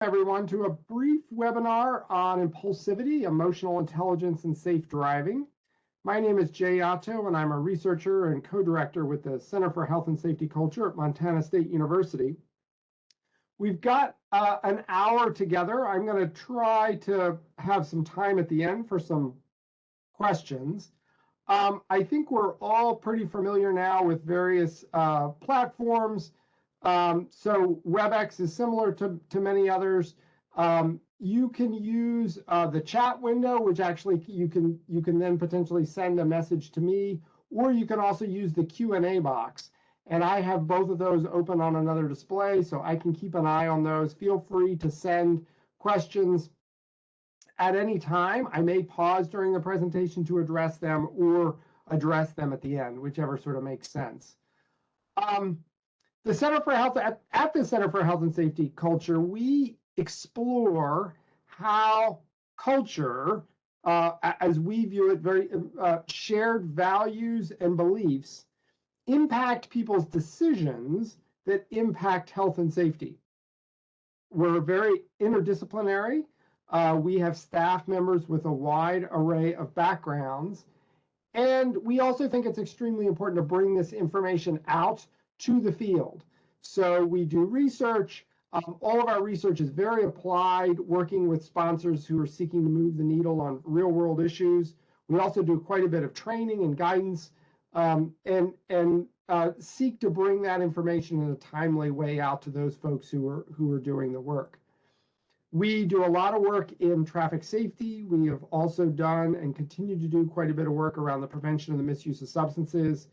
Everyone, to a brief webinar on impulsivity, emotional intelligence, and safe driving. My name is Jay Otto, and I'm a researcher and co-director with the Center for Health and Safety Culture at Montana State University. We've got an hour together. I'm going to try to have some time at the end for some questions. I think we're all pretty familiar now with various platforms. So WebEx is similar to many others. You can use the chat window, which actually you can then potentially send a message to me, or you can also use the Q&A box. And I have both of those open on another display, so I can keep an eye on those. Feel free to send questions at any time. I may pause during the presentation to address them or address them at the end, whichever sort of makes sense. The Center for Health at the Center for Health and Safety Culture, we explore how culture, as we view it, very shared values and beliefs impact people's decisions that impact health and safety. We're very interdisciplinary. We have staff members with a wide array of backgrounds. And we also think it's extremely important to bring this information out to the field. So we do research. All of our research is very applied, working with sponsors who are seeking to move the needle on real world issues. We also do quite a bit of training and guidance and seek to bring that information in a timely way out to those folks who are doing the work. We do a lot of work in traffic safety. We have also done and continue to do quite a bit of work around the prevention of the misuse of substances.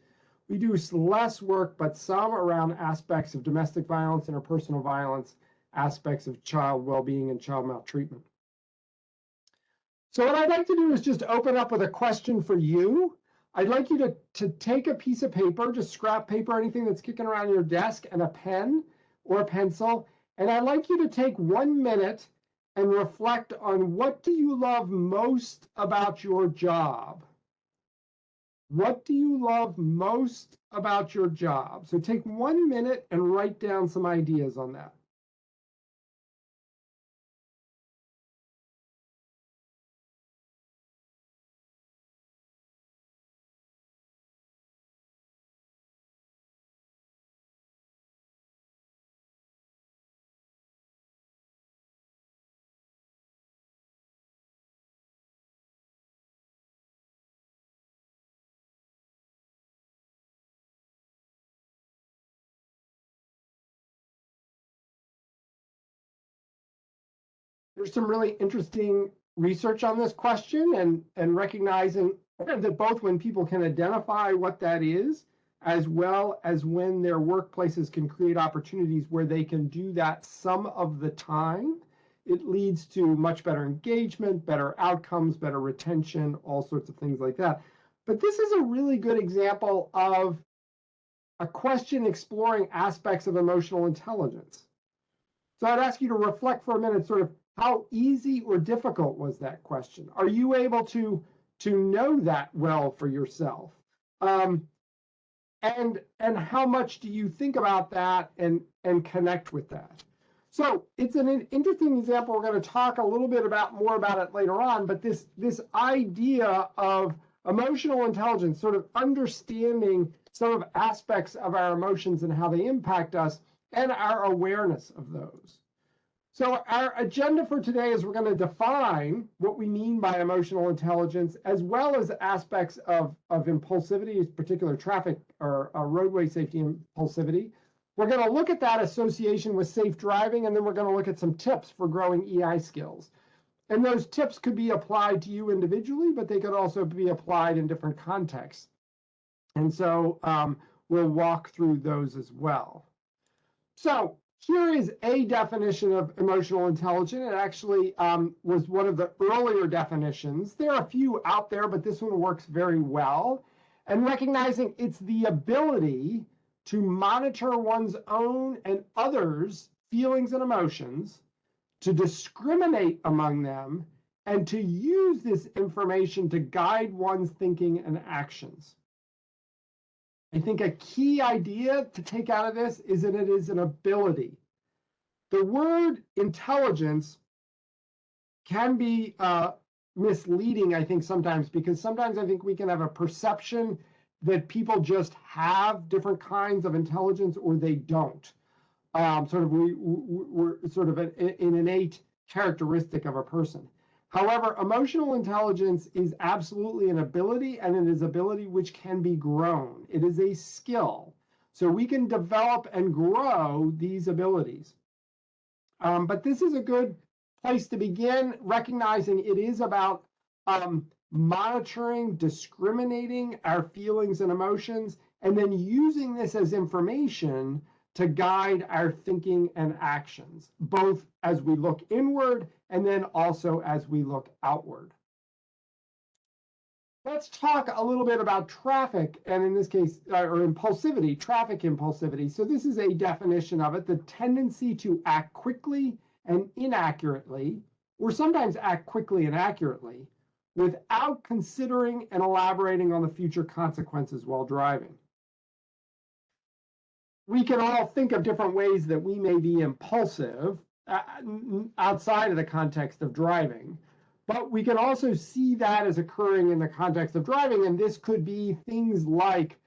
We do less work, but some around aspects of domestic violence, interpersonal violence, aspects of child well-being and child maltreatment. So what I'd like to do is just open up with a question for you. I'd like you to take a piece of paper, just scrap paper, anything that's kicking around your desk, and a pen or a pencil. And I'd like you to take 1 minute and reflect on, what do you love most about your job? What do you love most about your job? So take 1 minute and write down some ideas on that. There's some really interesting research on this question, and recognizing that both when people can identify what that is, as well as when their workplaces can create opportunities where they can do that some of the time, it leads to much better engagement, better outcomes, better retention, all sorts of things like that. But this is a really good example of a question exploring aspects of emotional intelligence. So I'd ask you to reflect for a minute, sort of, how easy or difficult was that question? Are you able to know that well for yourself? And how much do you think about that and connect with that? So it's an interesting example. We're going to talk a little bit more about it later on, but this idea of emotional intelligence, sort of understanding some of aspects of our emotions and how they impact us, and our awareness of those. So our agenda for today is we're going to define what we mean by emotional intelligence, as well as aspects of impulsivity, in particular traffic or roadway safety impulsivity. We're going to look at that association with safe driving, and then we're going to look at some tips for growing EI skills. And those tips could be applied to you individually, but they could also be applied in different contexts. And so we'll walk through those as well. So here is a definition of emotional intelligence. It actually was one of the earlier definitions. There are a few out there, but this one works very well. And recognizing it's the ability to monitor one's own and others' feelings and emotions, to discriminate among them, and to use this information to guide one's thinking and actions. I think a key idea to take out of this is that it is an ability. The word intelligence can be misleading, I think, sometimes, because sometimes I think we can have a perception that people just have different kinds of intelligence or they don't. We're sort of an innate characteristic of a person. However, emotional intelligence is absolutely an ability, and it is ability which can be grown. It is a skill. So we can develop and grow these abilities. But this is a good place to begin, recognizing it is about monitoring, discriminating our feelings and emotions, and then using this as information to guide our thinking and actions, both as we look inward and then also as we look outward. Let's talk a little bit about traffic, and in this case, or impulsivity, traffic impulsivity. So this is a definition of it: the tendency to act quickly and inaccurately, or sometimes act quickly and accurately, without considering and elaborating on the future consequences while driving. We can all think of different ways that we may be impulsive outside of the context of driving, but we can also see that as occurring in the context of driving, and this could be things like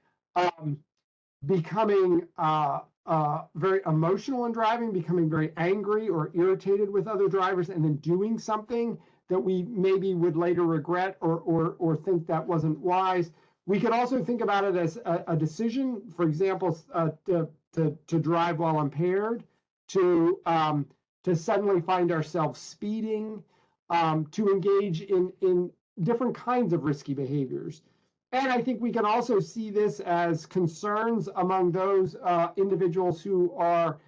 becoming very emotional in driving, becoming very angry or irritated with other drivers, and then doing something that we maybe would later regret or think that wasn't wise. We could also think about it as a decision, for example, to drive while impaired, to suddenly find ourselves speeding, to engage in different kinds of risky behaviors. And I think we can also see this as concerns among those individuals who are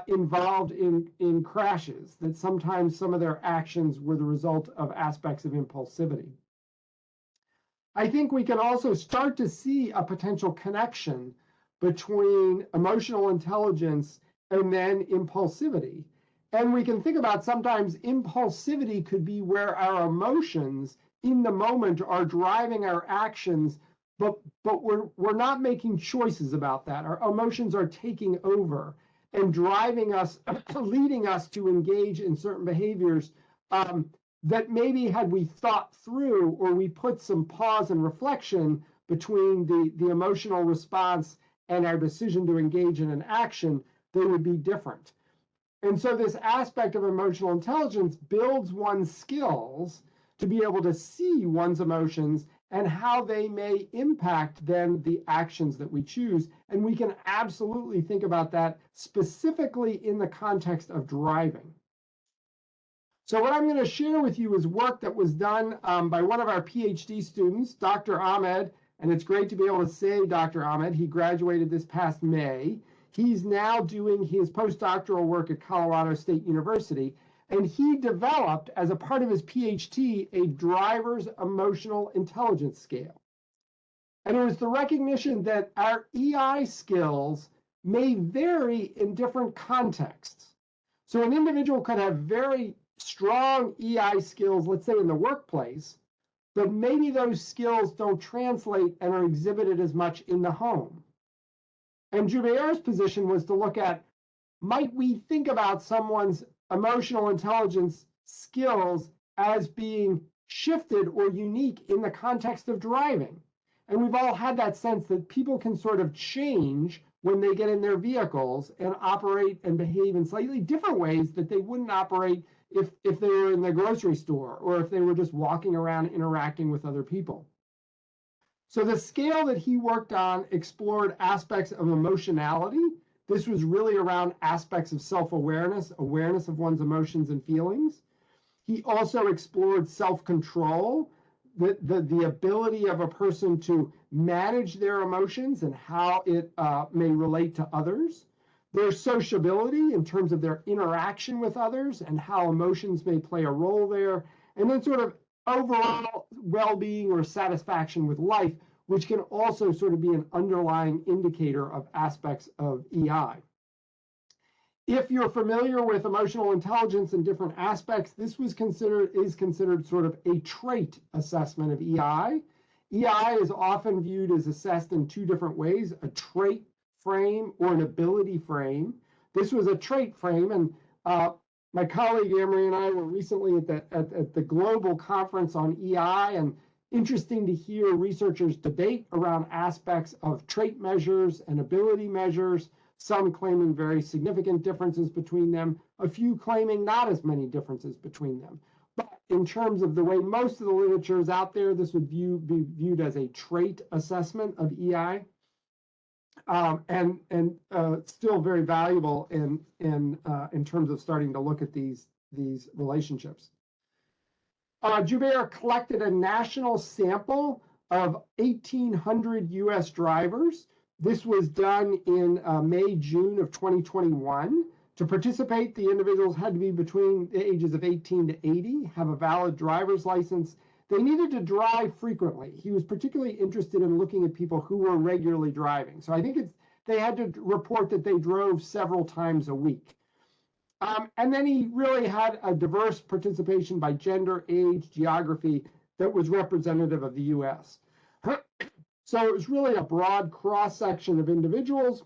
involved in crashes, that sometimes some of their actions were the result of aspects of impulsivity. I think we can also start to see a potential connection between emotional intelligence and then impulsivity. And we can think about sometimes impulsivity could be where our emotions in the moment are driving our actions, but we're not making choices about that. Our emotions are taking over and driving us, leading us to engage in certain behaviors that maybe had we thought through, or we put some pause and reflection between the emotional response and our decision to engage in an action, they would be different. And so this aspect of emotional intelligence builds one's skills to be able to see one's emotions and how they may impact then the actions that we choose. And we can absolutely think about that specifically in the context of driving. So what I'm going to share with you is work that was done by one of our PhD students, Dr. Ahmed, and it's great to be able to say Dr. Ahmed. He graduated this past May. He's now doing his postdoctoral work at Colorado State University, and he developed, as a part of his PhD, a driver's emotional intelligence scale. And it was the recognition that our EI skills may vary in different contexts. So an individual could have very strong EI skills, let's say in the workplace, but maybe those skills don't translate and are exhibited as much in the home. And Joubert's position was to look at, might we think about someone's emotional intelligence skills as being shifted or unique in the context of driving? And we've all had that sense that people can sort of change when they get in their vehicles and operate and behave in slightly different ways that they wouldn't operate if they were in the grocery store or if they were just walking around interacting with other people. So the scale that he worked on explored aspects of emotionality. This was really around aspects of self-awareness, awareness of one's emotions and feelings. He also explored self-control, the ability of a person to manage their emotions and how it may relate to others. Their sociability in terms of their interaction with others and how emotions may play a role there. And then sort of overall well-being or satisfaction with life, which can also sort of be an underlying indicator of aspects of EI. If you're familiar with emotional intelligence in different aspects, this is considered sort of a trait assessment of EI. EI is often viewed as assessed in two different ways: a trait frame or an ability frame. This was a trait frame, and My colleague Amory and I were recently at the global conference on EI, and interesting to hear researchers debate around aspects of trait measures and ability measures, some claiming very significant differences between them, a few claiming not as many differences between them. But in terms of the way most of the literature is out there, this would be viewed as a trait assessment of EI. And still very valuable in terms of starting to look at these relationships. Joubert collected a national sample of 1,800 U.S. drivers. This was done in May, June of 2021. To participate, the individuals had to be between the ages of 18 to 80, have a valid driver's license. They needed to drive frequently. He was particularly interested in looking at people who were regularly driving. So I think they had to report that they drove several times a week. And then he really had a diverse participation by gender, age, geography that was representative of the US. So it was really a broad cross-section of individuals.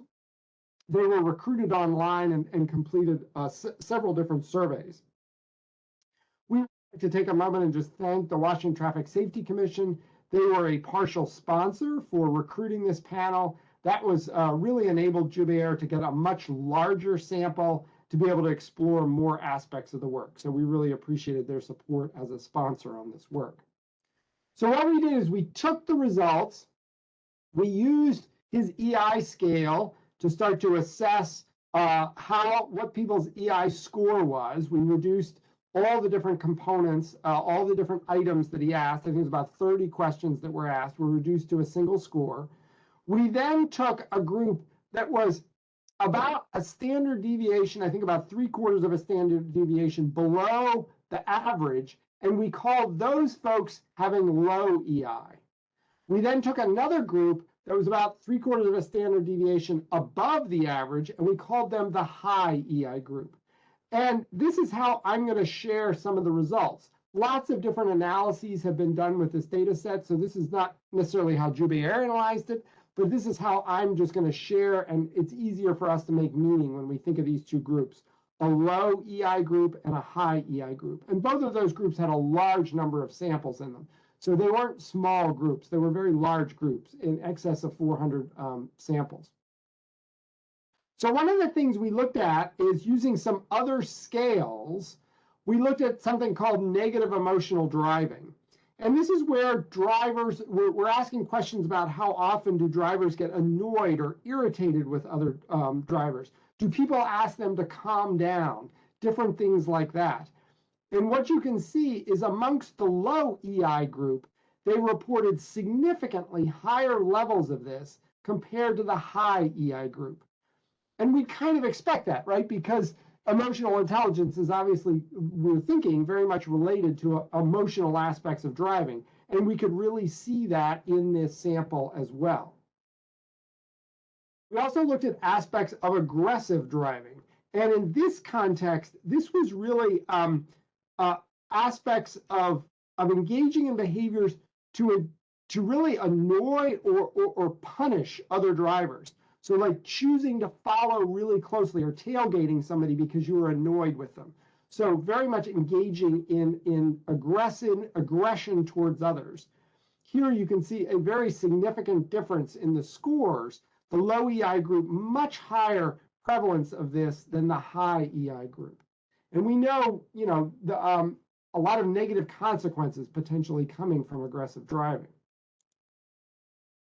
They were recruited online and completed several different surveys. We would like to take a moment and just thank the Washington Traffic Safety Commission. They were a partial sponsor for recruiting this panel. That was really enabled Joubert to get a much larger sample to be able to explore more aspects of the work. So we really appreciated their support as a sponsor on this work. So what we did is we took the results, we used his EI scale to start to assess what people's EI score was. We reduced all the different components, all the different items that he asked. I think it was about 30 questions that were asked, were reduced to a single score. We then took a group that was about a standard deviation, I think about 3/4 of a standard deviation below the average, and we called those folks having low EI. We then took another group that was about 3/4 of a standard deviation above the average, and we called them the high EI group. And this is how I'm going to share some of the results. Lots of different analyses have been done with this data set, so this is not necessarily how Joubert analyzed it, but this is how I'm just going to share, and it's easier for us to make meaning when we think of these two groups, a low EI group and a high EI group. And both of those groups had a large number of samples in them. So they weren't small groups, they were very large groups in excess of 400 samples. So one of the things we looked at is using some other scales. We looked at something called negative emotional driving. And this is where drivers, we're asking questions about how often do drivers get annoyed or irritated with other drivers? Do people ask them to calm down? Different things like that. And what you can see is amongst the low EI group, they reported significantly higher levels of this compared to the high EI group. And we kind of expect that, right? Because emotional intelligence is obviously, we're thinking, very much related to emotional aspects of driving. And we could really see that in this sample as well. We also looked at aspects of aggressive driving. And in this context, this was really aspects of engaging in behaviors to really annoy or punish other drivers. So like choosing to follow really closely or tailgating somebody because you were annoyed with them. So very much engaging in aggression towards others. Here you can see a very significant difference in the scores. The low EI group, much higher prevalence of this than the high EI group. And we know, a lot of negative consequences potentially coming from aggressive driving.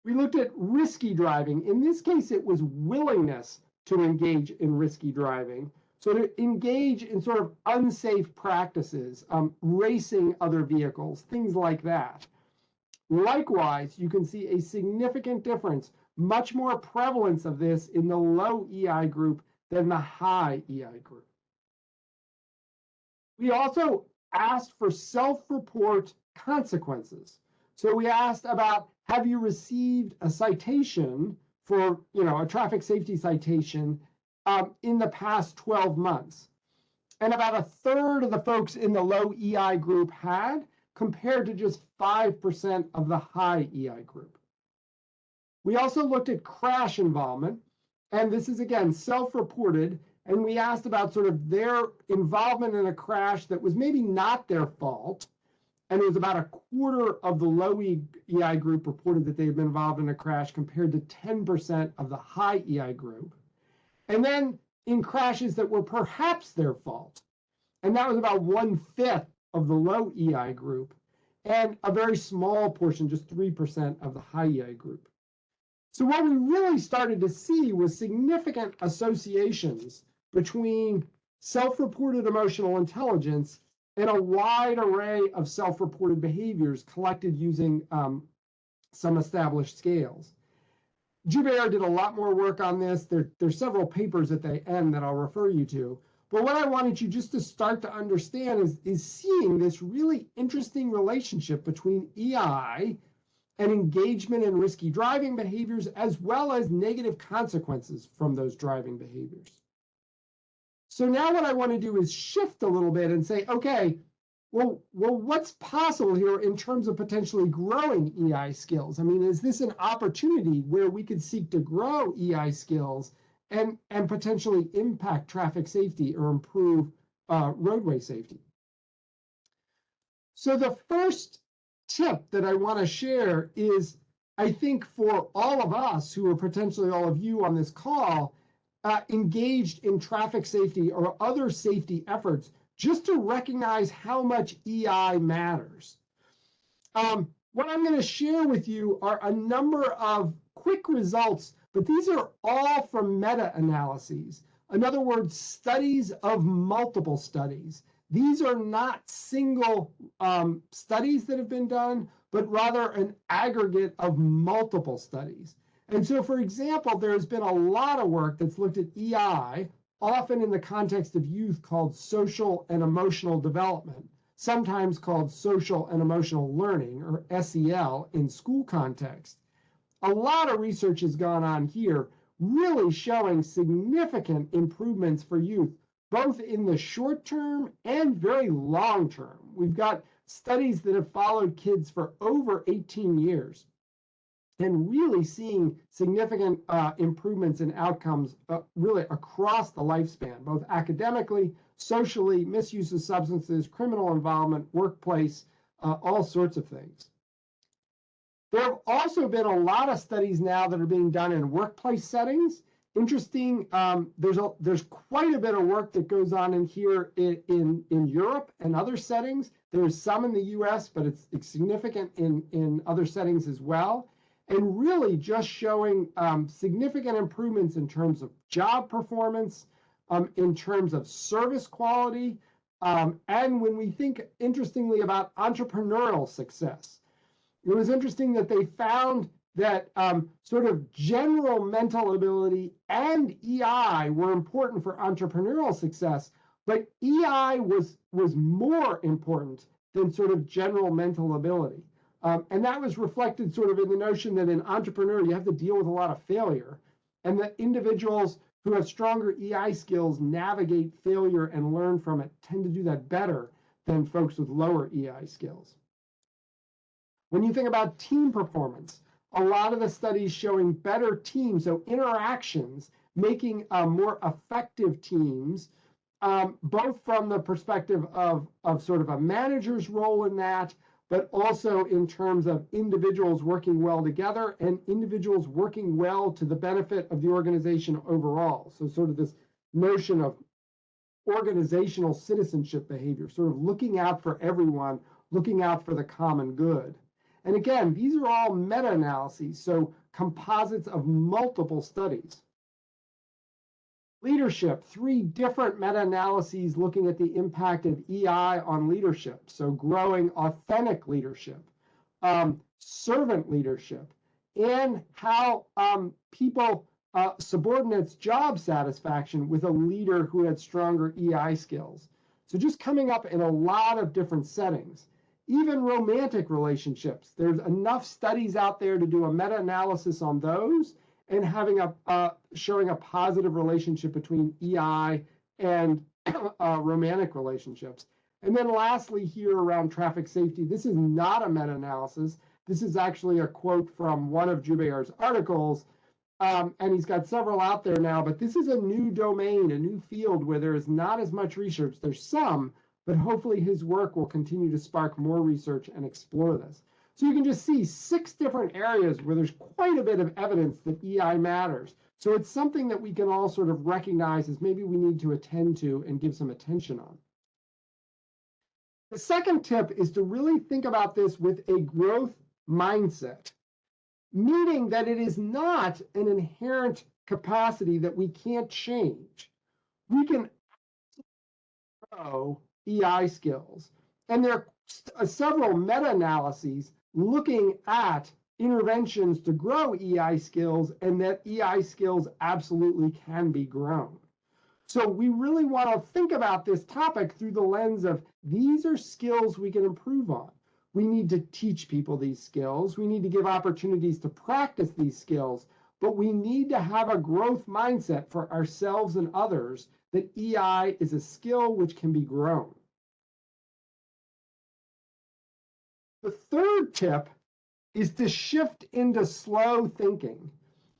We looked at risky driving. In this case, it was willingness to engage in risky driving. So to engage in sort of unsafe practices, racing other vehicles, things like that. Likewise, you can see a significant difference, much more prevalence of this in the low EI group than the high EI group. We also asked for self-report consequences. So we asked about, have you received a citation for, a traffic safety citation in the past 12 months? And about 1/3 of the folks in the low EI group had, compared to just 5% of the high EI group. We also looked at crash involvement, and this is again self-reported. and we asked about sort of their involvement in a crash that was maybe not their fault. And it was about a quarter of the low EI group reported that they had been involved in a crash compared to 10% of the high EI group. And then in crashes that were perhaps their fault, and that was about 1/5 of the low EI group, and a very small portion, just 3% of the high EI group. So what we really started to see was significant associations between self-reported emotional intelligence and a wide array of self-reported behaviors collected using some established scales. Joubert did a lot more work on this. There's several papers at the end that I'll refer you to. But what I wanted you just to start to understand is seeing this really interesting relationship between EI and engagement in risky driving behaviors, as well as negative consequences from those driving behaviors. So now what I want to do is shift a little bit and say, okay, well, what's possible here in terms of potentially growing EI skills? I mean, is this an opportunity where we could seek to grow EI skills and potentially impact traffic safety or improve roadway safety? So the first tip that I want to share is, I think for all of us who are potentially all of you on this call, engaged in traffic safety or other safety efforts, just to recognize how much EI matters. What I'm going to share with you are a number of quick results, but these are all from meta-analyses. In other words, studies of multiple studies. These are not single studies that have been done, but rather an aggregate of multiple studies. And so, for example, there's been a lot of work that's looked at EI, often in the context of youth, called social and emotional development, sometimes called social and emotional learning, or SEL, in school context. A lot of research has gone on here, really showing significant improvements for youth, both in the short term and very long term. We've got studies that have followed kids for over 18 years and really seeing significant improvements in outcomes really across the lifespan, both academically, socially, misuse of substances, criminal involvement, workplace, all sorts of things. There have also been a lot of studies now that are being done in workplace settings. Interesting, there's quite a bit of work that goes on in here in Europe and other settings. There's some in the US, but it's significant in other settings as well. And really just showing significant improvements in terms of job performance, in terms of service quality, and when we think, interestingly, about entrepreneurial success. It was interesting that they found that sort of general mental ability and EI were important for entrepreneurial success, but EI was more important than sort of general mental ability. And that was reflected sort of in the notion that an entrepreneur, you have to deal with a lot of failure, and that individuals who have stronger EI skills navigate failure and learn from it, tend to do that better than folks with lower EI skills. When you think about team performance, a lot of the studies showing better teams, so interactions, making more effective teams, both from the perspective of sort of a manager's role in that, but also in terms of individuals working well together and individuals working well to the benefit of the organization overall. So sort of this notion of organizational citizenship behavior, sort of looking out for everyone, looking out for the common good. And again, these are all meta-analyses, so composites of multiple studies. Leadership, 3 different meta-analyses looking at the impact of EI on leadership. So growing authentic leadership, servant leadership, and how people, subordinates' job satisfaction with a leader who had stronger EI skills. So just coming up in a lot of different settings. Even romantic relationships, there's enough studies out there to do a meta-analysis on those and having showing a positive relationship between EI and romantic relationships. And then lastly here around traffic safety, this is not a meta-analysis. This is actually a quote from one of Joubert's articles and he's got several out there now, but this is a new domain, a new field where there is not as much research. There's some, but hopefully his work will continue to spark more research and explore this. So you can just see 6 different areas where there's quite a bit of evidence that EI matters. So it's something that we can all sort of recognize as maybe we need to attend to and give some attention on. The second tip is to really think about this with a growth mindset, meaning that it is not an inherent capacity that we can't change. We can grow EI skills. And there are several meta-analyses looking at interventions to grow EI skills, and that EI skills absolutely can be grown. So we really want to think about this topic through the lens of these are skills we can improve on. We need to teach people these skills. We need to give opportunities to practice these skills, but we need to have a growth mindset for ourselves and others that EI is a skill which can be grown. The third tip is to shift into slow thinking.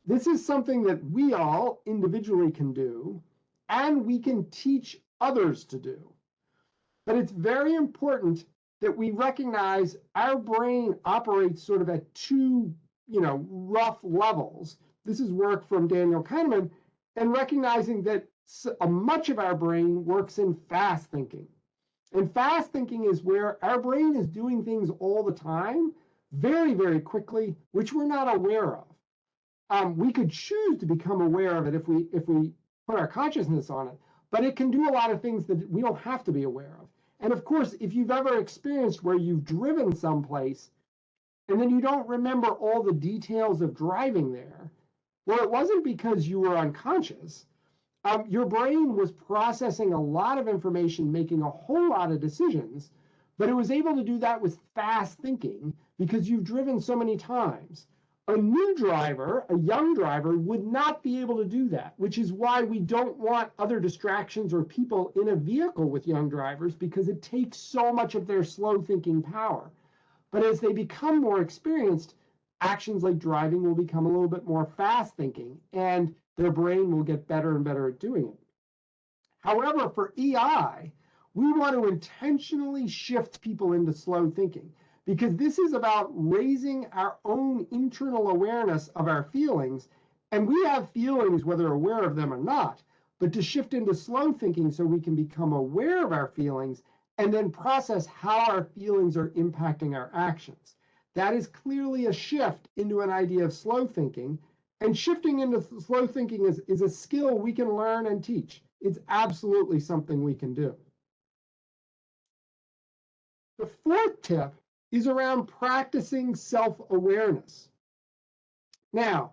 This is something that we all individually can do, and we can teach others to do. But it's very important that we recognize our brain operates sort of at 2, rough levels. This is work from Daniel Kahneman, and recognizing that much of our brain works in fast thinking. And fast thinking is where our brain is doing things all the time, very, very quickly, which we're not aware of. We could choose to become aware of it if we put our consciousness on it, but it can do a lot of things that we don't have to be aware of. And of course, if you've ever experienced where you've driven someplace and then you don't remember all the details of driving there, well, it wasn't because you were unconscious. Your brain was processing a lot of information, making a whole lot of decisions, but it was able to do that with fast thinking because you've driven so many times. A new driver, a young driver, would not be able to do that, which is why we don't want other distractions or people in a vehicle with young drivers, because it takes so much of their slow thinking power. But as they become more experienced, actions like driving will become a little bit more fast thinking, and their brain will get better and better at doing it. However, for EI, we want to intentionally shift people into slow thinking, because this is about raising our own internal awareness of our feelings. And we have feelings whether aware of them or not, but to shift into slow thinking so we can become aware of our feelings and then process how our feelings are impacting our actions. That is clearly a shift into an idea of slow thinking. And shifting into slow thinking is a skill we can learn and teach. It's absolutely something we can do. The fourth tip is around practicing self-awareness. Now,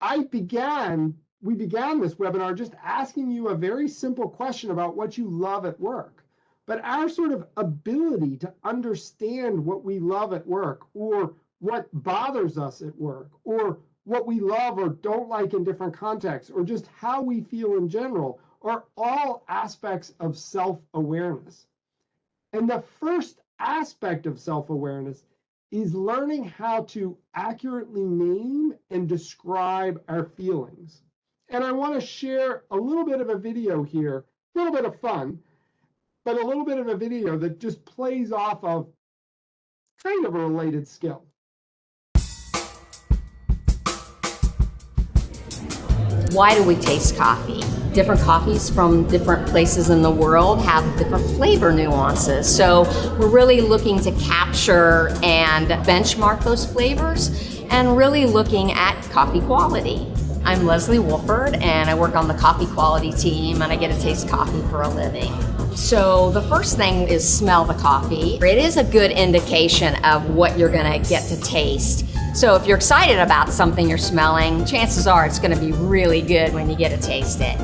we began this webinar just asking you a very simple question about what you love at work. But our sort of ability to understand what we love at work, or what bothers us at work, or what we love or don't like in different contexts, or just how we feel in general, are all aspects of self-awareness. And the first aspect of self-awareness is learning how to accurately name and describe our feelings. And I want to share a little bit of a video here, a little bit of fun, but a little bit of a video that just plays off of kind of a related skill. Why do we taste coffee? Different coffees from different places in the world have different flavor nuances. So we're really looking to capture and benchmark those flavors and really looking at coffee quality. I'm Leslie Wolford, and I work on the coffee quality team, and I get to taste coffee for a living. So the first thing is smell the coffee. It is a good indication of what you're gonna get to taste. So if you're excited about something you're smelling, chances are it's gonna be really good when you get to taste it.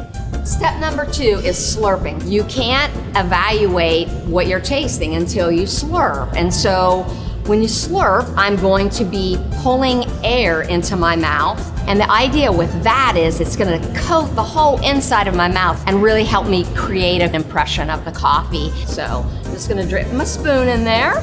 Step number 2 is slurping. You can't evaluate what you're tasting until you slurp. And so when you slurp, I'm going to be pulling air into my mouth. And the idea with that is it's gonna coat the whole inside of my mouth and really help me create an impression of the coffee. So I'm just gonna drip my spoon in there.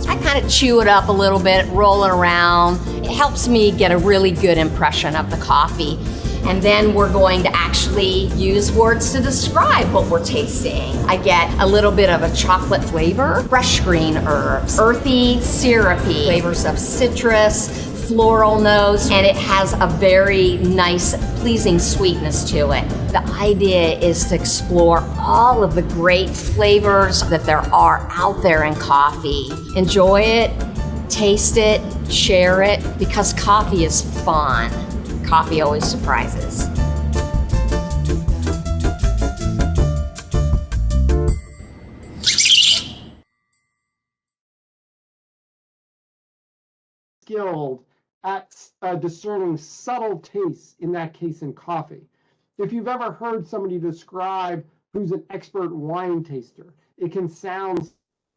I kind of chew it up a little bit, roll it around. It helps me get a really good impression of the coffee. And then we're going to actually use words to describe what we're tasting. I get a little bit of a chocolate flavor, fresh green herbs, earthy, syrupy, flavors of citrus, floral notes, and it has a very nice, pleasing sweetness to it. The idea is to explore all of the great flavors that there are out there in coffee. Enjoy it, taste it, share it, because coffee is fun. Coffee always surprises. Skilled at discerning subtle tastes, in that case in coffee. If you've ever heard somebody describe who's an expert wine taster, it can sound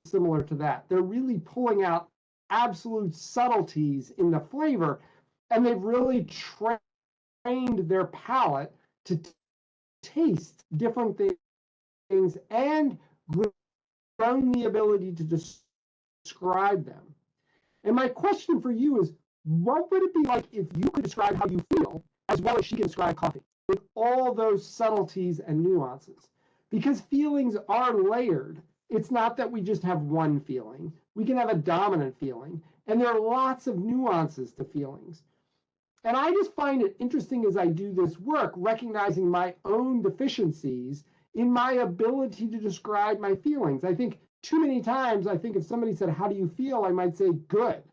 similar to that. They're really pulling out absolute subtleties in the flavor, and they've really trained their palate to taste different things and grown the ability to describe them. And my question for you is, what would it be like if you could describe how you feel as well as she can describe coffee, with all those subtleties and nuances? Because feelings are layered. It's not that we just have one feeling. We can have a dominant feeling, and there are lots of nuances to feelings. And I just find it interesting as I do this work, recognizing my own deficiencies in my ability to describe my feelings. I think too many times, if somebody said, "How do you feel?" I might say, "Good."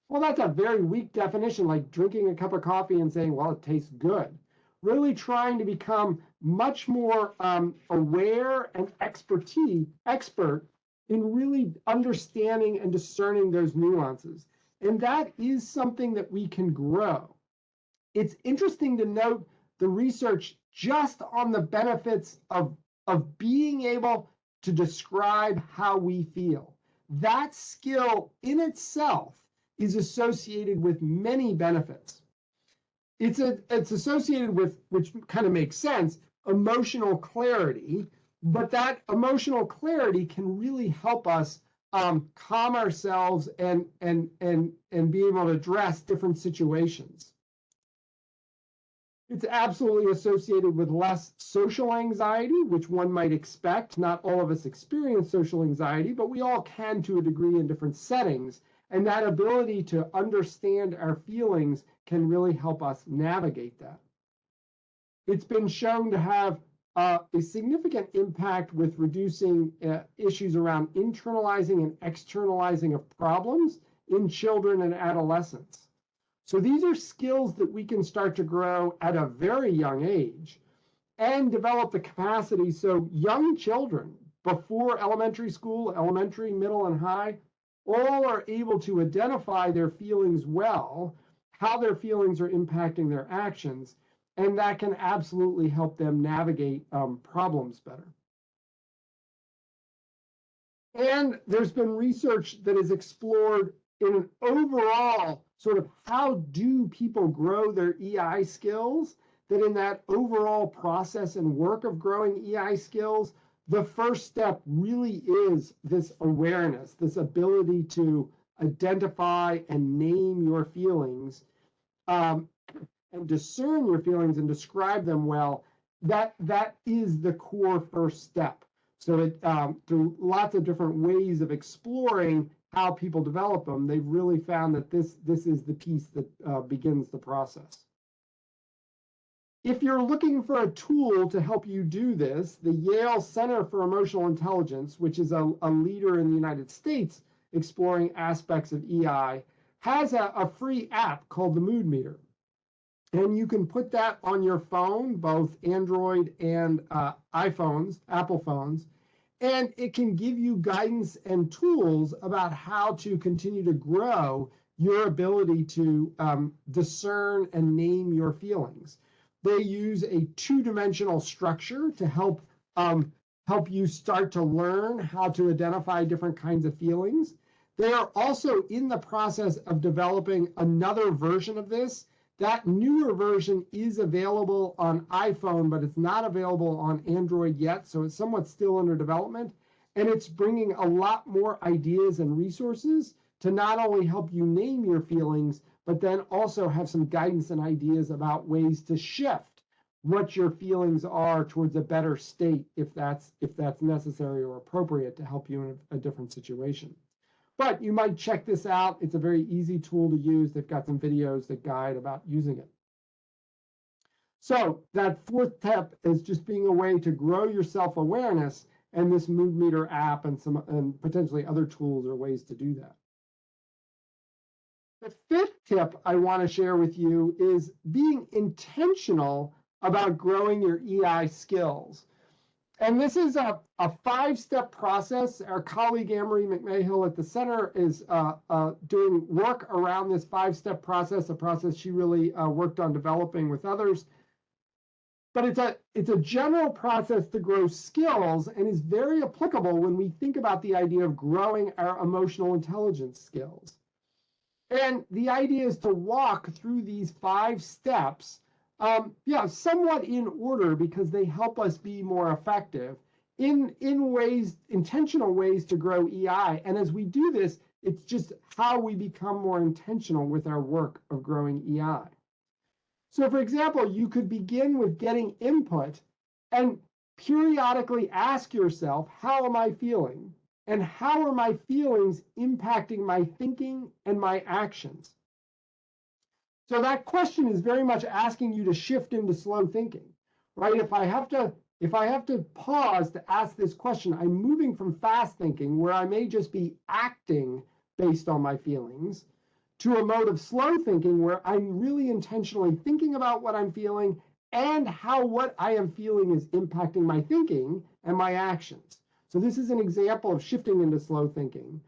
Well, that's a very weak definition, like drinking a cup of coffee and saying, "Well, it tastes good." Really trying to become much more aware and expert in really understanding and discerning those nuances. And that is something that we can grow. It's interesting to note the research just on the benefits of being able to describe how we feel. That skill in itself is associated with many benefits. It's associated with, which kind of makes sense, emotional clarity, but that emotional clarity can really help us calm ourselves and be able to address different situations. It's absolutely associated with less social anxiety, which one might expect. Not all of us experience social anxiety, but we all can to a degree in different settings. And that ability to understand our feelings can really help us navigate that. It's been shown to have a significant impact with reducing issues around internalizing and externalizing of problems in children and adolescents. So these are skills that we can start to grow at a very young age and develop the capacity so young children before elementary school, elementary, middle, and high, all are able to identify their feelings well, how their feelings are impacting their actions, and that can absolutely help them navigate problems better. And there's been research that has explored in an overall sort of how do people grow their EI skills, that in that overall process and work of growing EI skills, the first step really is this awareness, this ability to identify and name your feelings and discern your feelings and describe them well. That is the core first step. So through lots of different ways of exploring how people develop them, they've really found that this is the piece that begins the process. If you're looking for a tool to help you do this, the Yale Center for Emotional Intelligence, which is a leader in the United States exploring aspects of EI, has a free app called the Mood Meter. And you can put that on your phone, both Android and iPhones, Apple phones, and it can give you guidance and tools about how to continue to grow your ability to discern and name your feelings. They use a two-dimensional structure to help you start to learn how to identify different kinds of feelings. They are also in the process of developing another version of this. That newer version is available on iPhone, but it's not available on Android yet, so it's somewhat still under development. And it's bringing a lot more ideas and resources to not only help you name your feelings, but then also have some guidance and ideas about ways to shift what your feelings are towards a better state if that's necessary or appropriate to help you in a different situation. But you might check this out. It's a very easy tool to use. They've got some videos that guide about using it. So that fourth step is just being a way to grow your self-awareness, and this mood meter app and potentially other tools or ways to do that. The fifth tip I want to share with you is being intentional about growing your EI skills. And this is a 5-step process. Our colleague Anne-Marie McMahill at the center is doing work around this 5-step process, a process she really worked on developing with others. But it's a general process to grow skills and is very applicable when we think about the idea of growing our emotional intelligence skills. And the idea is to walk through these 5 steps, somewhat in order, because they help us be more effective in ways, intentional ways to grow EI. And as we do this, it's just how we become more intentional with our work of growing EI. So for example, you could begin with getting input and periodically ask yourself, how am I feeling? And how are my feelings impacting my thinking and my actions? So that question is very much asking you to shift into slow thinking, right? If I have to pause to ask this question, I'm moving from fast thinking, where I may just be acting based on my feelings, to a mode of slow thinking where I'm really intentionally thinking about what I'm feeling and how what I am feeling is impacting my thinking and my actions. So this is an example of shifting into slow thinking.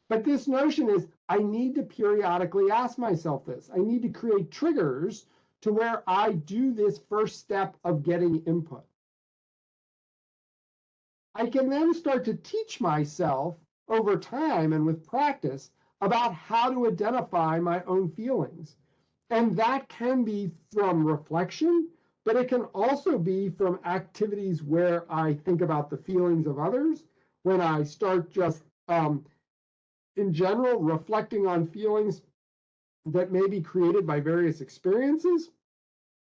But this notion is I need to periodically ask myself this. I need to create triggers to where I do this first step of getting input. I can then start to teach myself over time and with practice about how to identify my own feelings. And that can be from reflection, but it can also be from activities where I think about the feelings of others, when I start just, in general, reflecting on feelings that may be created by various experiences,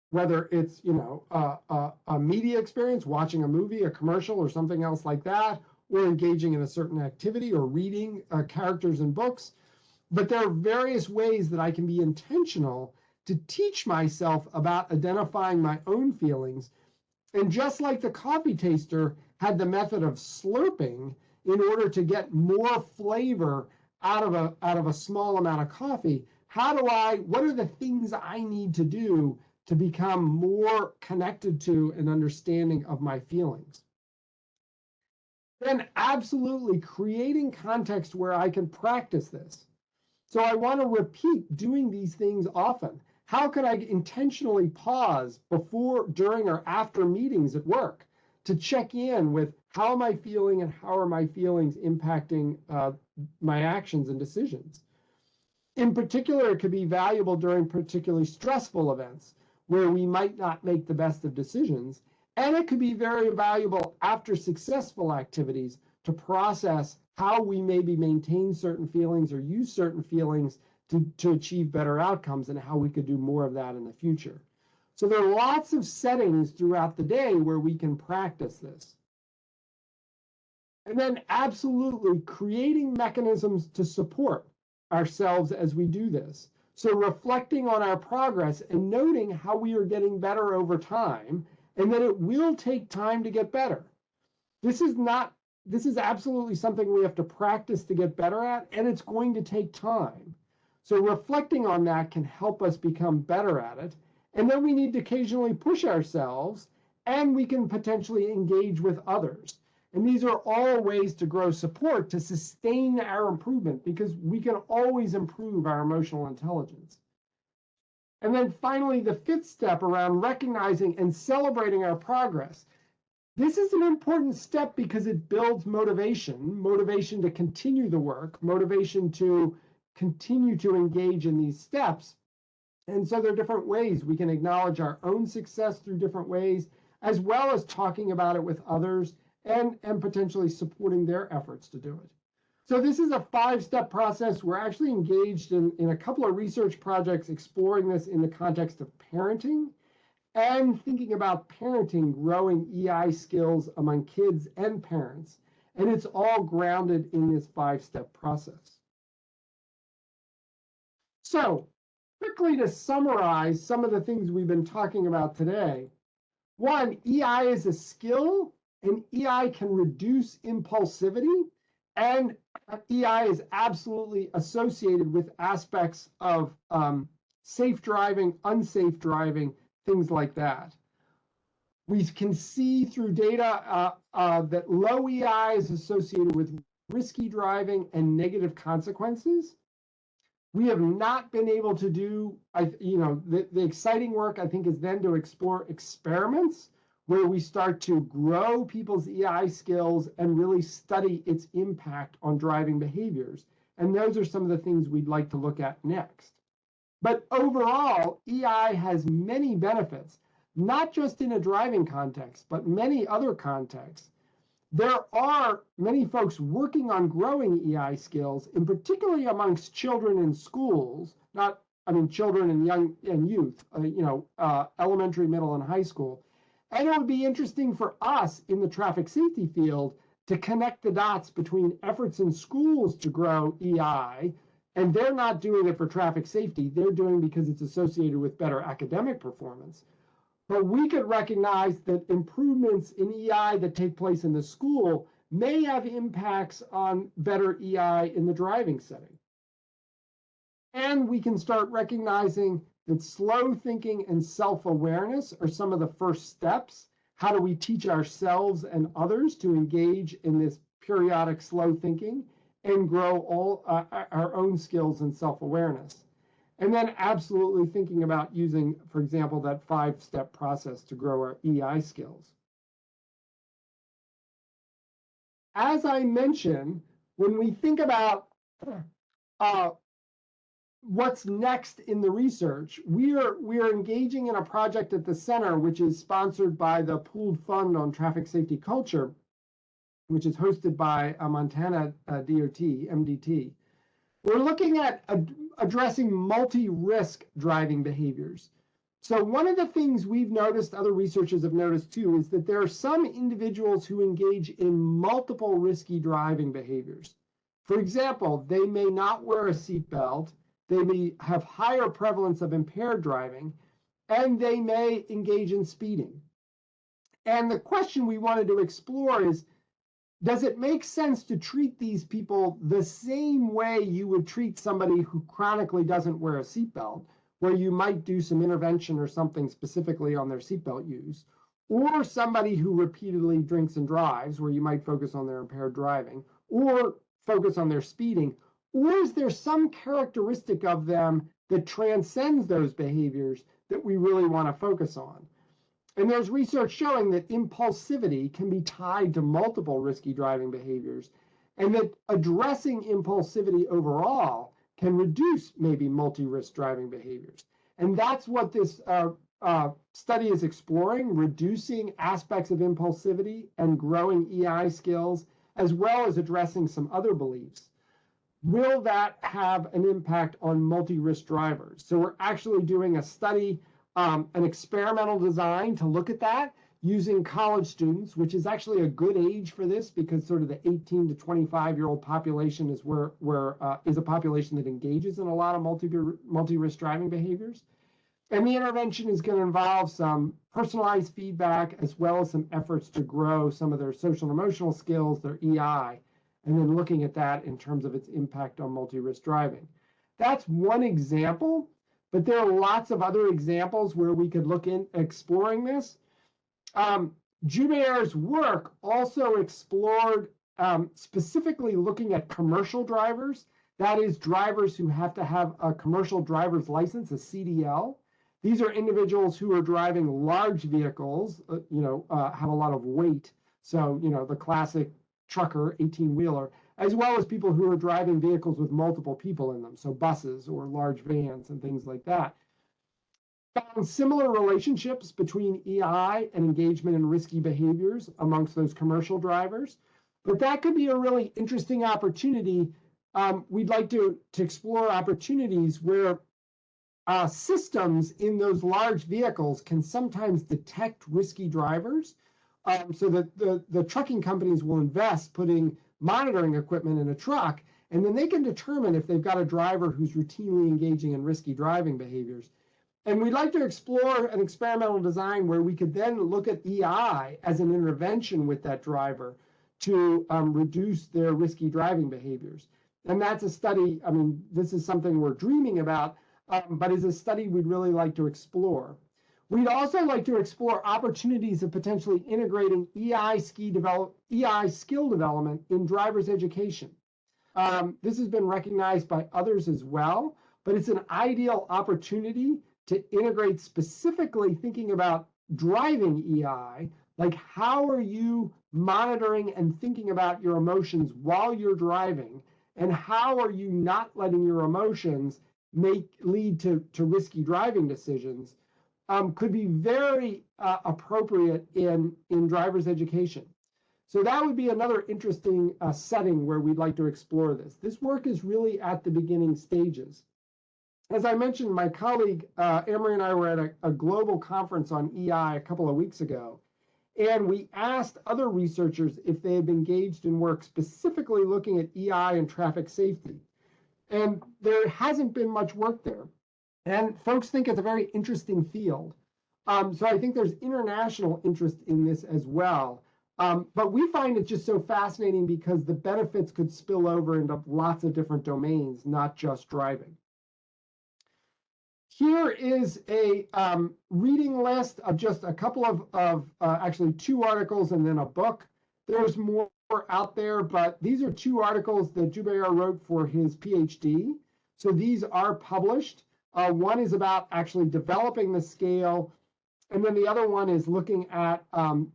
whether it's, a media experience, watching a movie, a commercial, or something else like that, or engaging in a certain activity, or reading characters in books. But there are various ways that I can be intentional to teach myself about identifying my own feelings. And just like the coffee taster had the method of slurping in order to get more flavor out of a small amount of coffee, what are the things I need to do to become more connected to and understanding of my feelings? Then absolutely creating context where I can practice this. So I want to repeat doing these things often. How could I intentionally pause before, during, or after meetings at work to check in with how am I feeling and how are my feelings impacting my actions and decisions? In particular, it could be valuable during particularly stressful events where we might not make the best of decisions. And it could be very valuable after successful activities to process how we maybe maintain certain feelings or use certain feelings to achieve better outcomes, and how we could do more of that in the future. So there are lots of settings throughout the day where we can practice this. And then absolutely creating mechanisms to support ourselves as we do this. So reflecting on our progress and noting how we are getting better over time, and that it will take time to get better. This is absolutely something we have to practice to get better at, and it's going to take time. So reflecting on that can help us become better at it. And then we need to occasionally push ourselves, and we can potentially engage with others. And these are all ways to grow support to sustain our improvement, because we can always improve our emotional intelligence. And then finally, the 5th step around recognizing and celebrating our progress. This is an important step because it builds motivation to continue the work, motivation to continue to engage in these steps. And so there are different ways we can acknowledge our own success through different ways, as well as talking about it with others and potentially supporting their efforts to do it. So this is a 5-step process. We're actually engaged in a couple of research projects exploring this in the context of parenting and thinking about parenting growing EI skills among kids and parents. And it's all grounded in this 5-step process. So quickly to summarize some of the things we've been talking about today. One, EI is a skill, and EI can reduce impulsivity, and EI is absolutely associated with aspects of safe driving, unsafe driving, things like that. We can see through data that low EI is associated with risky driving and negative consequences. We have not been able to do, the exciting work, I think, is then to explore experiments where we start to grow people's EI skills and really study its impact on driving behaviors. And those are some of the things we'd like to look at next. But overall, EI has many benefits, not just in a driving context, but many other contexts. There are many folks working on growing EI skills, and particularly amongst children in schools, children and young and youth, elementary, middle, and high school. And it would be interesting for us in the traffic safety field to connect the dots between efforts in schools to grow EI, and they're not doing it for traffic safety, they're doing it because it's associated with better academic performance. But we could recognize that improvements in EI that take place in the school may have impacts on better EI in the driving setting. And we can start recognizing that slow thinking and self-awareness are some of the first steps. How do we teach ourselves and others to engage in this periodic slow thinking and grow all our own skills and self-awareness? And then absolutely thinking about using, for example, that 5-step process to grow our EI skills. As I mentioned, when we think about what's next in the research, we are engaging in a project at the center, which is sponsored by the Pooled Fund on Traffic Safety Culture, which is hosted by Montana DOT, MDT. We're looking at addressing multi-risk driving behaviors. So one of the things we've noticed, other researchers have noticed too, is that there are some individuals who engage in multiple risky driving behaviors. For example, they may not wear a seatbelt, they may have higher prevalence of impaired driving, and they may engage in speeding. And the question we wanted to explore is, does it make sense to treat these people the same way you would treat somebody who chronically doesn't wear a seatbelt, where you might do some intervention or something specifically on their seatbelt use, or somebody who repeatedly drinks and drives, where you might focus on their impaired driving, or focus on their speeding? Or is there some characteristic of them that transcends those behaviors that we really want to focus on? And there's research showing that impulsivity can be tied to multiple risky driving behaviors, and that addressing impulsivity overall can reduce maybe multi-risk driving behaviors. And that's what this study is exploring, reducing aspects of impulsivity and growing EI skills, as well as addressing some other beliefs. Will that have an impact on multi-risk drivers? So we're actually doing a study, an experimental design to look at that using college students, which is actually a good age for this because sort of the 18 to 25-year-old population is is a population that engages in a lot of multi-risk driving behaviors. And the intervention is going to involve some personalized feedback as well as some efforts to grow some of their social and emotional skills, their EI, and then looking at that in terms of its impact on multi-risk driving. That's one example, but there are lots of other examples where we could look in exploring this. Joubert's work also explored specifically looking at commercial drivers, that is drivers who have to have a commercial driver's license, a CDL. These are individuals who are driving large vehicles, have a lot of weight. So, the classic trucker, 18-wheeler, as well as people who are driving vehicles with multiple people in them, so buses or large vans and things like that. Found similar relationships between EI and engagement in risky behaviors amongst those commercial drivers. But that could be a really interesting opportunity. We'd like to explore opportunities where systems in those large vehicles can sometimes detect risky drivers, so that the trucking companies will invest putting monitoring equipment in a truck, and then they can determine if they've got a driver who's routinely engaging in risky driving behaviors. And we'd like to explore an experimental design where we could then look at EI as an intervention with that driver to reduce their risky driving behaviors. And that's a study, I mean, this is something we're dreaming about, but is a study we'd really like to explore. We'd also like to explore opportunities of potentially integrating EI skill development in driver's education. This has been recognized by others as well, but it's an ideal opportunity to integrate specifically thinking about driving EI, like how are you monitoring and thinking about your emotions while you're driving, and how are you not letting your emotions lead to risky driving decisions, could be very appropriate in driver's education. So that would be another interesting setting where we'd like to explore this. This work is really at the beginning stages. As I mentioned, my colleague Amory and I were at a global conference on EI a couple of weeks ago, and we asked other researchers if they had been engaged in work specifically looking at EI and traffic safety. And there hasn't been much work there. And folks think it's a very interesting field. So I think there's international interest in this as well. But we find it just so fascinating because the benefits could spill over into lots of different domains, not just driving. Here is a reading list of just a couple of actually 2 articles and then a book. There's more out there, but these are 2 articles that Jubair wrote for his PhD. So these are published. One is about actually developing the scale, and then the other one is looking at,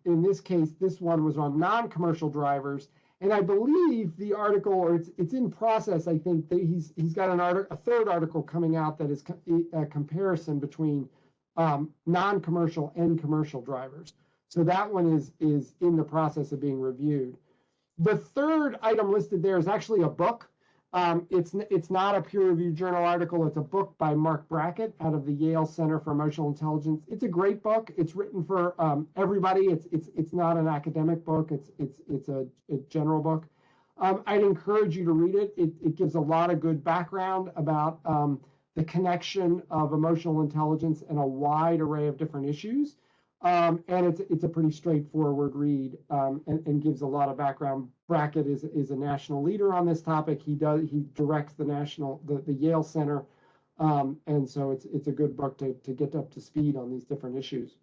in this case, this one was on non-commercial drivers. And I believe the article, or it's in process, I think, that he's got a 3rd article coming out that is a comparison between non-commercial and commercial drivers. So that one is in the process of being reviewed. The 3rd item listed there is actually a book. It's not a peer-reviewed journal article. It's a book by Mark Brackett out of the Yale Center for Emotional Intelligence. It's a great book. It's written for everybody. It's not an academic book. It's a general book. I'd encourage you to read it. It gives a lot of good background about the connection of emotional intelligence and a wide array of different issues. And it's a pretty straightforward read, and gives a lot of background. Brackett is a national leader on this topic. He directs the Yale Center, and so it's a good book to get up to speed on these different issues.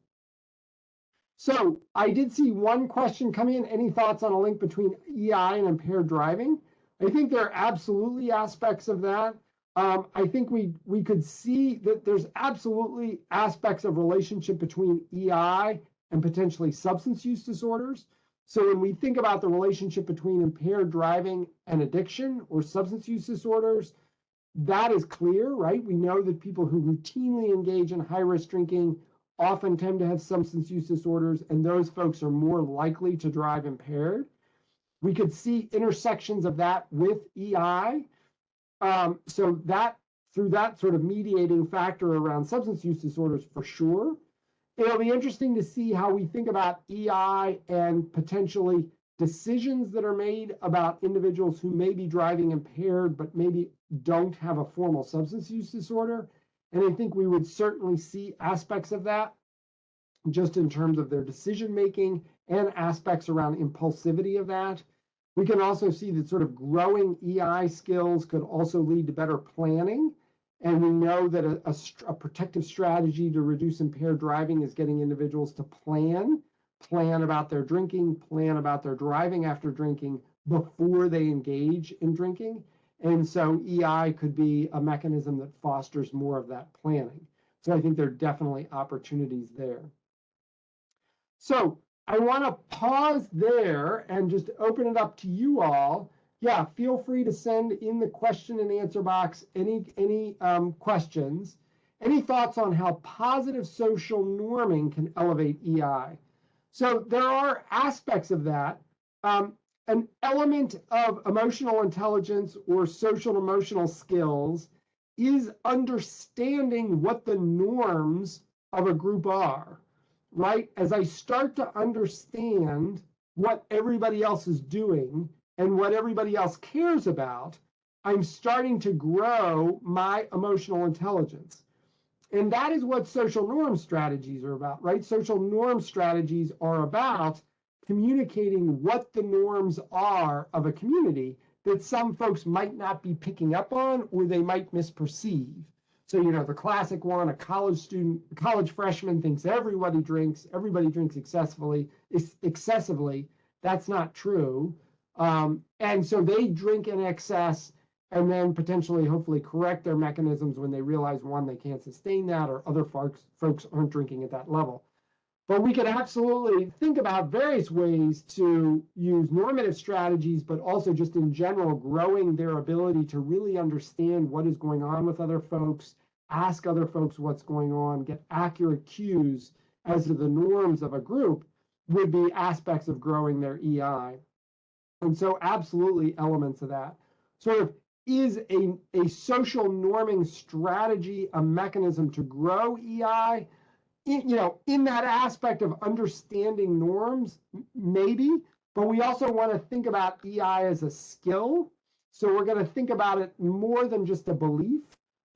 So I did see one question come in. Any thoughts on a link between EI and impaired driving? I think there are absolutely aspects of that. I think we could see that there's absolutely aspects of relationship between EI and potentially substance use disorders. So when we think about the relationship between impaired driving and addiction or substance use disorders, that is clear, right? We know that people who routinely engage in high-risk drinking often tend to have substance use disorders, and those folks are more likely to drive impaired. We could see intersections of that with EI. So that through that sort of mediating factor around substance use disorders, for sure. It'll be interesting to see how we think about EI and potentially decisions that are made about individuals who may be driving impaired, but maybe don't have a formal substance use disorder. And I think we would certainly see aspects of that just in terms of their decision making and aspects around impulsivity of that. We can also see that sort of growing EI skills could also lead to better planning. And we know that a protective strategy to reduce impaired driving is getting individuals to plan about their drinking, plan about their driving after drinking before they engage in drinking. And so EI could be a mechanism that fosters more of that planning. So I think there are definitely opportunities there. So I want to pause there and just open it up to you all. Yeah, feel free to send in the question and answer box any questions. Any thoughts on how positive social norming can elevate EI? So there are aspects of that. an element of emotional intelligence or social emotional skills is understanding what the norms of a group are, right? As I start to understand what everybody else is doing and what everybody else cares about, I'm starting to grow my emotional intelligence. And that is what social norm strategies are about, right? Social norm strategies are about communicating what the norms are of a community that some folks might not be picking up on or they might misperceive. So, you know, the classic one, a college student, a college freshman thinks everybody drinks excessively. That's not true. And so they drink in excess and then potentially, hopefully, correct their mechanisms when they realize, one, they can't sustain that, or other folks aren't drinking at that level. But we could absolutely think about various ways to use normative strategies, but also just in general, growing their ability to really understand what is going on with other folks, ask other folks what's going on, get accurate cues as to the norms of a group would be aspects of growing their EI. And so absolutely elements of that. Sort of, is a social norming strategy a mechanism to grow EI? In that aspect of understanding norms, maybe, but we also want to think about EI as a skill. So we're going to think about it more than just a belief,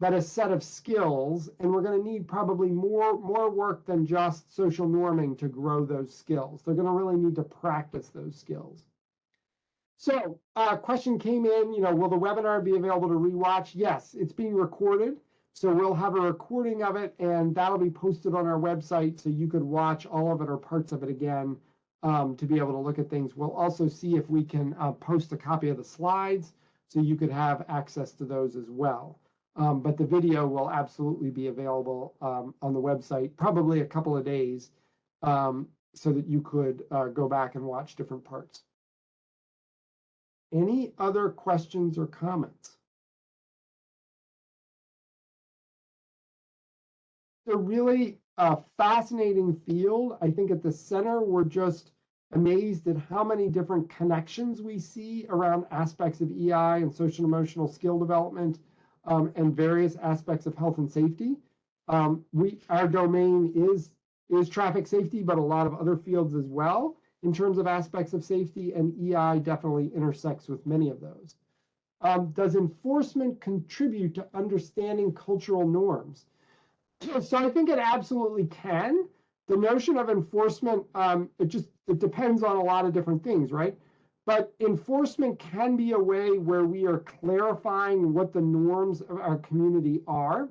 but a set of skills. And we're going to need probably more work than just social norming to grow those skills. They're going to really need to practice those skills. So a question came in, will the webinar be available to rewatch? Yes, it's being recorded. So we'll have a recording of it, and that'll be posted on our website so you could watch all of it or parts of it again to be able to look at things. We'll also see if we can post a copy of the slides so you could have access to those as well. But the video will absolutely be available on the website, probably a couple of days, so that you could go back and watch different parts. Any other questions or comments? It's a really fascinating field. I think at the center, we're just amazed at how many different connections we see around aspects of EI and social emotional skill development and various aspects of health and safety. Our domain is traffic safety, but a lot of other fields as well in terms of aspects of safety, and EI definitely intersects with many of those. Does enforcement contribute to understanding cultural norms? So I think it absolutely can. The notion of enforcement, it depends on a lot of different things, right? But enforcement can be a way where we are clarifying what the norms of our community are.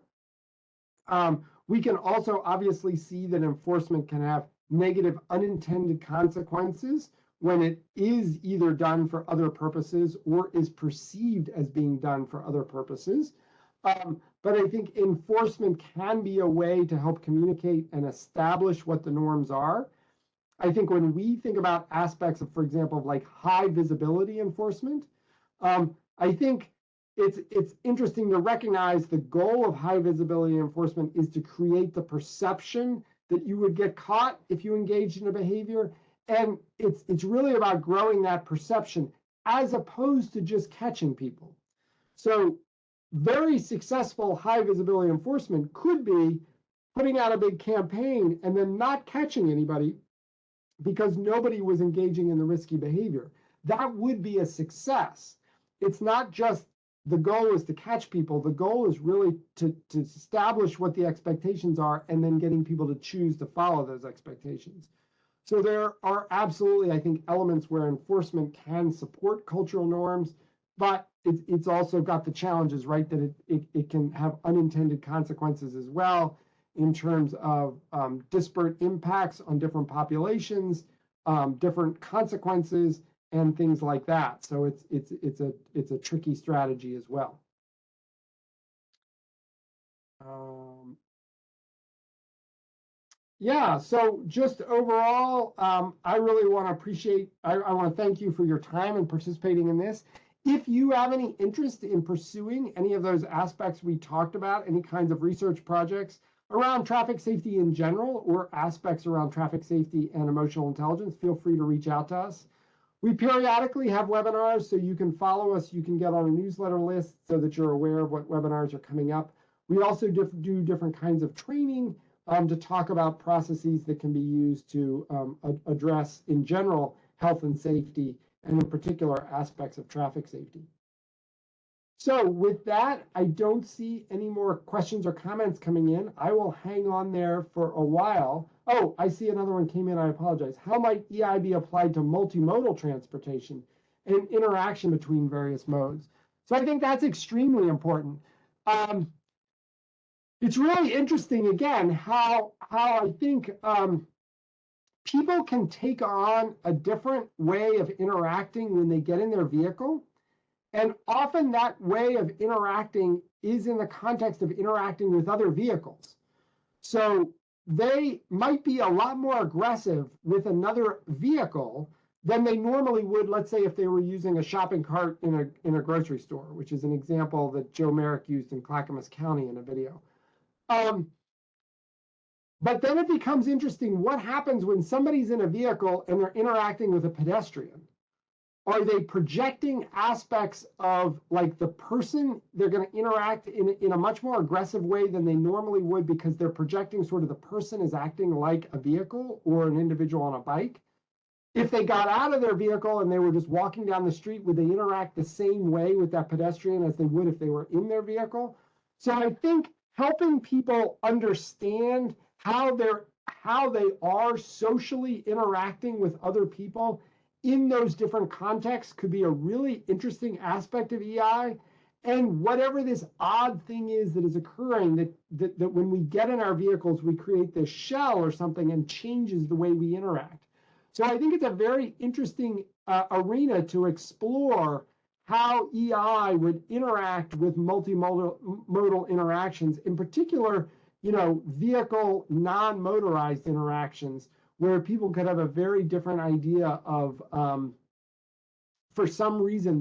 We can also obviously see that enforcement can have negative unintended consequences when it is either done for other purposes or is perceived as being done for other purposes. But I think enforcement can be a way to help communicate and establish what the norms are. I think when we think about aspects of, for example, like high visibility enforcement, I think it's interesting to recognize the goal of high visibility enforcement is to create the perception that you would get caught if you engaged in a behavior. And it's really about growing that perception as opposed to just catching people. So very successful high visibility enforcement could be putting out a big campaign and then not catching anybody because nobody was engaging in the risky behavior. That would be a success. It's not just the goal is to catch people. The goal is really to establish what the expectations are and then getting people to choose to follow those expectations. So there are absolutely, I think, elements where enforcement can support cultural norms, but it's also got the challenges, right, that it can have unintended consequences as well in terms of disparate impacts on different populations, different consequences, and things like that. So it's a tricky strategy as well. Yeah, so just overall, I really want to appreciate, I want to thank you for your time and participating in this. If you have any interest in pursuing any of those aspects we talked about, any kinds of research projects around traffic safety in general or aspects around traffic safety and emotional intelligence, feel free to reach out to us. We periodically have webinars, so you can follow us. You can get on a newsletter list so that you're aware of what webinars are coming up. We also do different kinds of training to talk about processes that can be used to address, in general, health and safety, and in particular aspects of traffic safety. So with that, I don't see any more questions or comments coming in. I will hang on there for a while. Oh, I see another one came in. I apologize. How might EI be applied to multimodal transportation and interaction between various modes? So I think that's extremely important. It's really interesting, again, how I think people can take on a different way of interacting when they get in their vehicle. And often that way of interacting is in the context of interacting with other vehicles. So they might be a lot more aggressive with another vehicle than they normally would, let's say, if they were using a shopping cart in a grocery store, which is an example that Joe Merrick used in Clackamas County in a video. But then it becomes interesting, what happens when somebody's in a vehicle and they're interacting with a pedestrian? Are they projecting aspects of, like, the person? They're going to interact in a much more aggressive way than they normally would because they're projecting sort of the person is acting like a vehicle or an individual on a bike. If they got out of their vehicle and they were just walking down the street, would they interact the same way with that pedestrian as they would if they were in their vehicle? So I think helping people understand how they are socially interacting with other people in those different contexts could be a really interesting aspect of EI. And whatever this odd thing is that is occurring, that when we get in our vehicles, we create this shell or something and changes the way we interact. So I think it's a very interesting arena to explore how EI would interact with multimodal interactions, in particular, vehicle non-motorized interactions, where people could have a very different idea of, for some reason,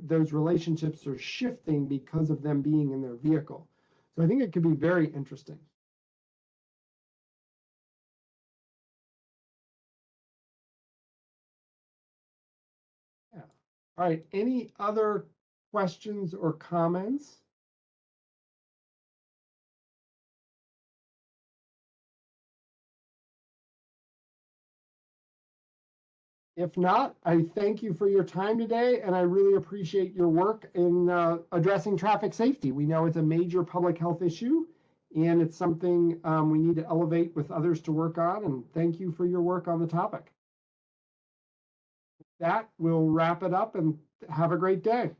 those relationships are shifting because of them being in their vehicle. So I think it could be very interesting. Yeah. All right, any other questions or comments? If not, I thank you for your time today, and I really appreciate your work in addressing traffic safety. We know it's a major public health issue, and it's something we need to elevate with others to work on, and thank you for your work on the topic. With that, we'll wrap it up and have a great day.